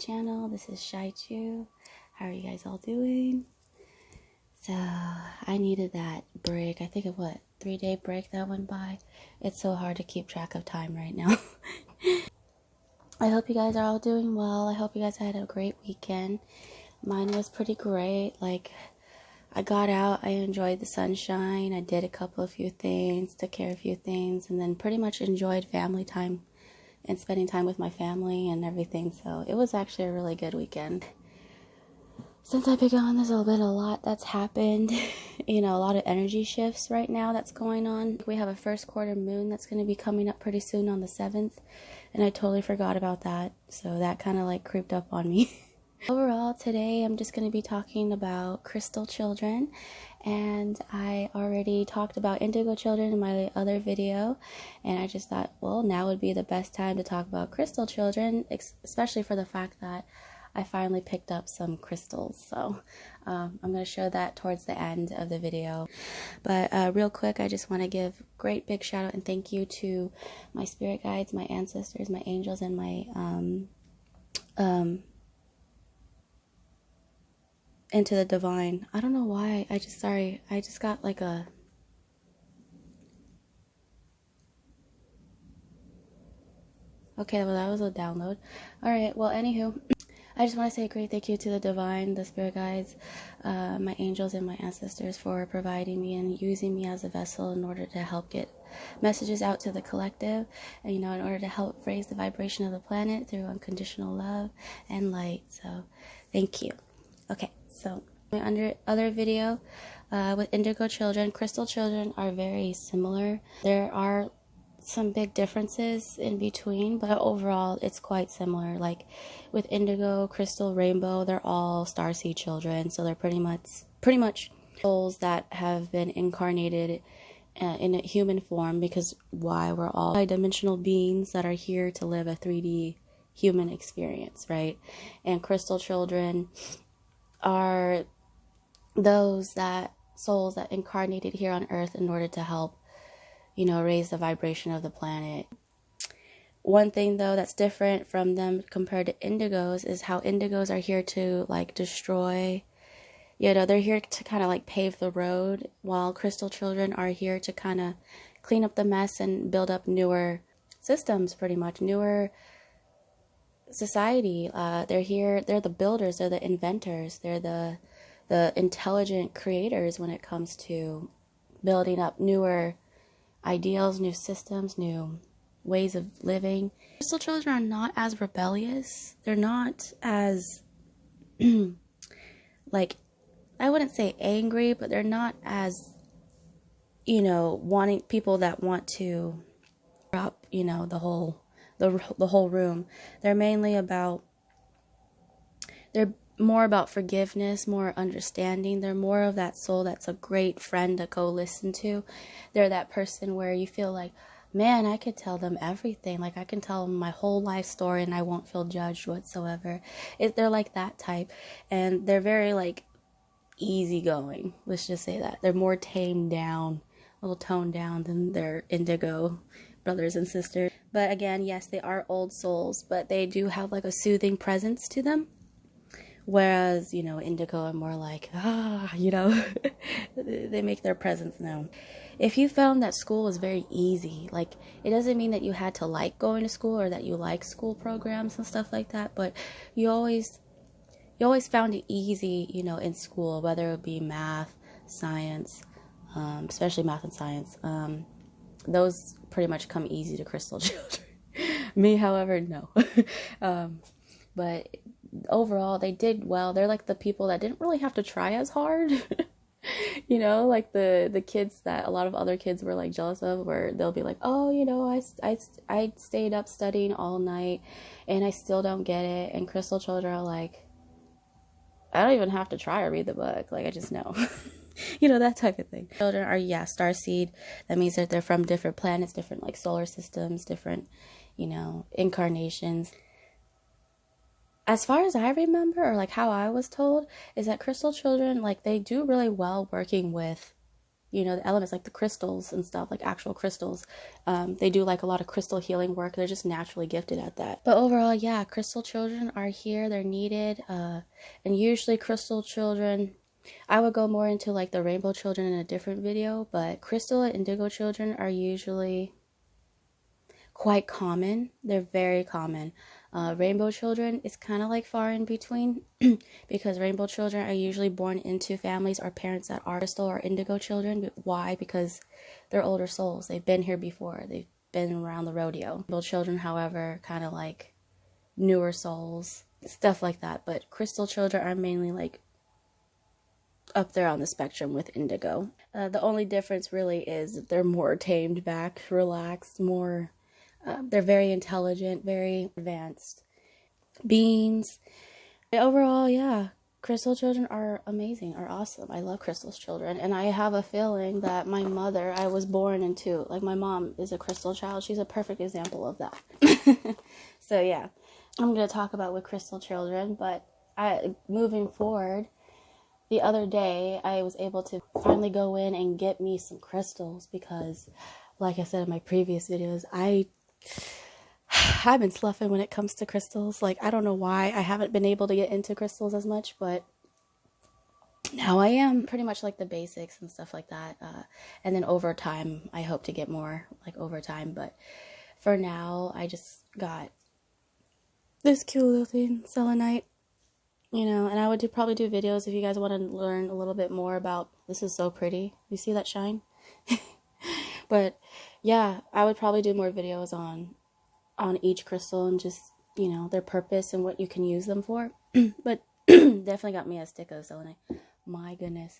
channel. This is Cheychuu. How are you guys all doing? So I needed that break. I think of 3-day break that went by. It's so hard to keep track of time right now. I hope you guys are all doing well. I hope you guys had a great weekend. Mine was pretty great. Like, I got out, I enjoyed the sunshine, I did a few things, took care of a few things, and then pretty much enjoyed family time and spending time with my family and everything. So it was actually a really good weekend. Since I've been gone, there's been a lot that's happened. A lot of energy shifts right now that's going on. We have a first quarter moon that's going to be coming up pretty soon on the 7th, and I totally forgot about that. So that kind of like creeped up on me. Overall, today I'm just going to be talking about crystal children, and I already talked about indigo children in my other video, and I just thought, well, now would be the best time to talk about crystal children, especially for the fact that I finally picked up some crystals. So I'm going to show that towards the end of the video. But real quick, I just want to give great big shout out and thank you to my spirit guides, my ancestors, my angels, and my into the divine. I don't know why. I just got like a... Okay, well, that was a download. Alright, well, anywho, I just want to say a great thank you to the divine, the spirit guides, my angels, and my ancestors for providing me and using me as a vessel in order to help get messages out to the collective, and, in order to help raise the vibration of the planet through unconditional love and light. So, thank you. Okay. So, my other video with indigo children, crystal children are very similar. There are some big differences in between, but overall it's quite similar. Like with indigo, crystal, rainbow, they're all starseed children. So they're pretty much souls that have been incarnated in a human form, because we're all bi-dimensional beings that are here to live a 3D human experience, right? And crystal children are those souls that incarnated here on earth in order to help, raise the vibration of the planet. One thing though that's different from them compared to indigos is how indigos are here to like destroy, they're here to kind of like pave the road, while crystal children are here to kind of clean up the mess and build up newer systems, pretty much newer society. They're the builders, they're the inventors, they're the intelligent creators when it comes to building up newer ideals, new systems, new ways of living. Crystal children are not as rebellious. They're not as like, I wouldn't say angry, but they're not as wanting people that want to up the whole room. They're mainly about, they're more about forgiveness, more understanding. They're more of that soul that's a great friend to go listen to. They're that person where you feel like, man, I could tell them everything. Like, I can tell them my whole life story and I won't feel judged whatsoever. They're like that type. And they're very like easygoing. Let's just say that. They're more tamed down, a little toned down than their indigo brothers and sisters. But again, yes, they are old souls, but they do have like a soothing presence to them. Whereas, indigo are more like, they make their presence known. If you found that school was very easy, like, it doesn't mean that you had to like going to school or that you like school programs and stuff like that, but you always found it easy, in school, whether it be math, science, especially math and science. Those pretty much come easy to crystal children. Me, however, no. But overall, they did well. They're like the people that didn't really have to try as hard. Like the kids that a lot of other kids were like jealous of, where they'll be like, oh, I stayed up studying all night and I still don't get it. And crystal children are like, I don't even have to try or read the book. Like, I just know. That type of thing. Children are, starseed. That means that they're from different planets, different like solar systems, different, incarnations. As far as I remember, or like how I was told, is that crystal children, like, they do really well working with you know, the elements, like the crystals and stuff, like actual crystals. They do like a lot of crystal healing work. They're just naturally gifted at that. But overall, yeah, crystal children are here. They're needed. And usually crystal children, I would go more into like the rainbow children in a different video, but crystal and indigo children are usually quite common. They're very common. Rainbow children is kind of like far in between because rainbow children are usually born into families or parents that are crystal or indigo children. Why? Because they're older souls. They've been here before. They've been around the rodeo. Rainbow children, however, kind of like newer souls, stuff like that. But crystal children are mainly like up there on the spectrum with indigo. The only difference really is that they're more tamed back, relaxed, more... they're very intelligent, very advanced beings. Overall, yeah, crystal children are amazing, are awesome. I love crystal children. And I have a feeling that my mother, I was born into, like my mom is a crystal child. She's a perfect example of that. So yeah, I'm going to talk about with crystal children. But moving forward, the other day, I was able to finally go in and get me some crystals because, like I said in my previous videos, I've been sloughing when it comes to crystals. Like, I don't know why I haven't been able to get into crystals as much, but now I am. Pretty much like the basics and stuff like that. And then over time, I hope to get more, like over time. But for now, I just got this cute little thing, selenite. You know, and I would probably do videos if you guys want to learn a little bit more about, this is so pretty. You see that shine? But yeah, I would probably do more videos on each crystal and just, you know, their purpose and what you can use them for. But definitely got me a stick of selenite. My goodness,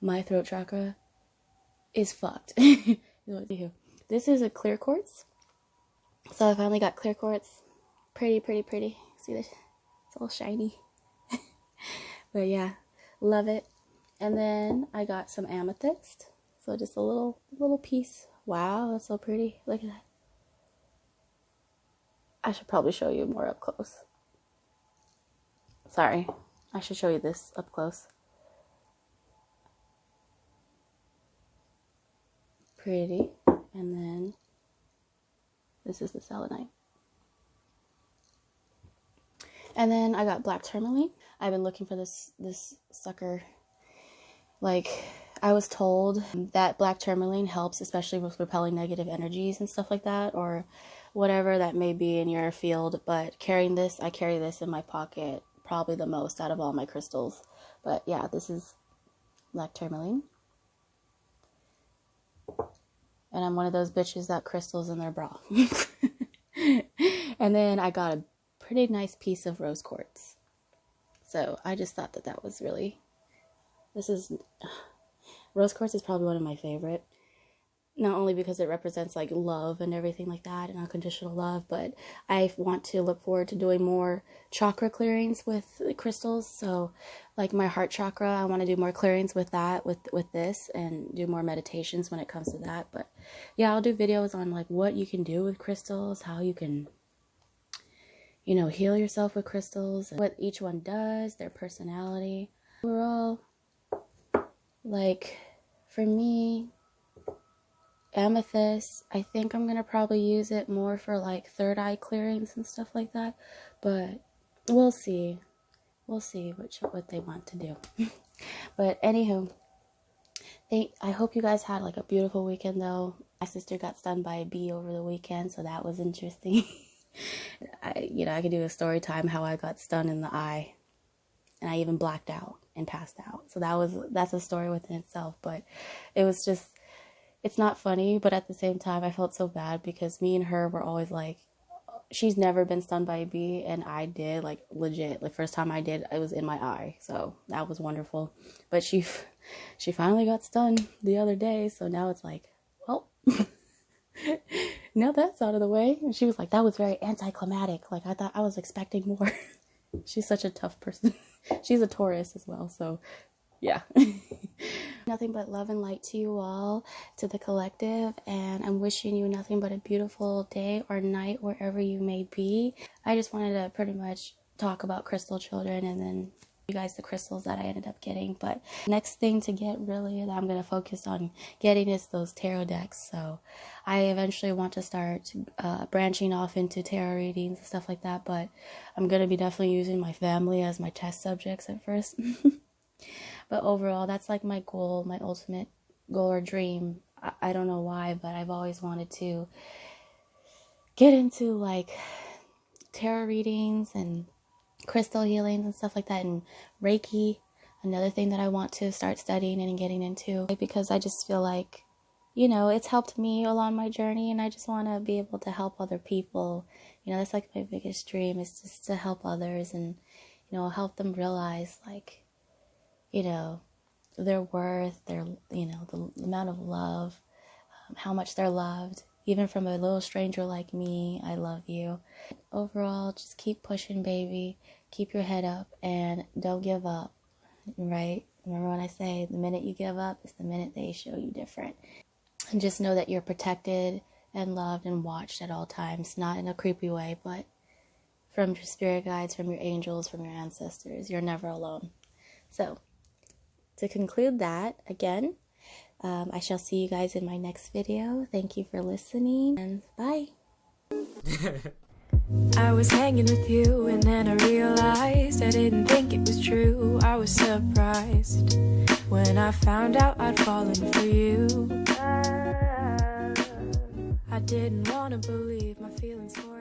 my throat chakra is fucked. This is a clear quartz. So I finally got clear quartz. Pretty, pretty, pretty. See this? It's all shiny. But yeah, love it. And then I got some amethyst. So just a little piece. Wow, that's so pretty. Look at that. I should probably show you more up close. Sorry, I should show you this up close. Pretty. And then this is the selenite. And then I got black tourmaline. I've been looking for this sucker. Like, I was told that black tourmaline helps, especially with repelling negative energies and stuff like that, or whatever that may be in your field. But carrying this, I carry this in my pocket probably the most out of all my crystals. But yeah, this is black tourmaline. And I'm one of those bitches that crystals in their bra. And then I got a pretty nice piece of rose quartz. So I just thought that was really, rose quartz is probably one of my favorite. Not only because it represents like love and everything like that and unconditional love, but I want to look forward to doing more chakra clearings with crystals. So like my heart chakra, I want to do more clearings with that, with this, and do more meditations when it comes to that. But yeah, I'll do videos on like what you can do with crystals, how you can, you know, heal yourself with crystals, what each one does, their personality. Overall, like for me, amethyst, I think I'm gonna probably use it more for like third eye clearings and stuff like that, but we'll see what they want to do. But anywho, I hope you guys had like a beautiful weekend though. My sister got stung by a bee over the weekend, so that was interesting. I could do a story time how I got stung in the eye, and I even blacked out and passed out. So that's a story within itself. But it was just, it's not funny, but at the same time, I felt so bad because me and her were always like, she's never been stung by a bee, and I did, like legit. The first time I did, it was in my eye, so that was wonderful. But she finally got stung the other day, so now it's like, well. Now that's out of the way. And she was like, that was very anticlimactic. Like, I thought I was expecting more. She's such a tough person. She's a Taurus as well, so yeah. Nothing but love and light to you all, to the collective, and I'm wishing you nothing but a beautiful day or night wherever you may be. I just wanted to pretty much talk about crystal children and then you guys the crystals that I ended up getting. But next thing to get really that I'm going to focus on getting is those tarot decks. So I eventually want to start branching off into tarot readings and stuff like that, but I'm going to be definitely using my family as my test subjects at first. But overall, that's like my goal, my ultimate goal or dream. I don't know why, but I've always wanted to get into like tarot readings and crystal healings and stuff like that, and Reiki, another thing that I want to start studying and getting into, because I just feel like, you know, it's helped me along my journey, and I just want to be able to help other people. You know, that's like my biggest dream, is just to help others and, you know, help them realize, like, you know, their worth, their, you know, the amount of love, how much they're loved. Even from a little stranger like me, I love you. Overall, just keep pushing, baby. Keep your head up and don't give up, right? Remember when I say the minute you give up is the minute they show you different. And just know that you're protected and loved and watched at all times. Not in a creepy way, but from your spirit guides, from your angels, from your ancestors. You're never alone. So, to conclude that, again, I shall see you guys in my next video. Thank you for listening, and bye. I was hanging with you, and then I realized I didn't think it was true. I was surprised when I found out I'd fallen for you. I didn't want to believe my feelings for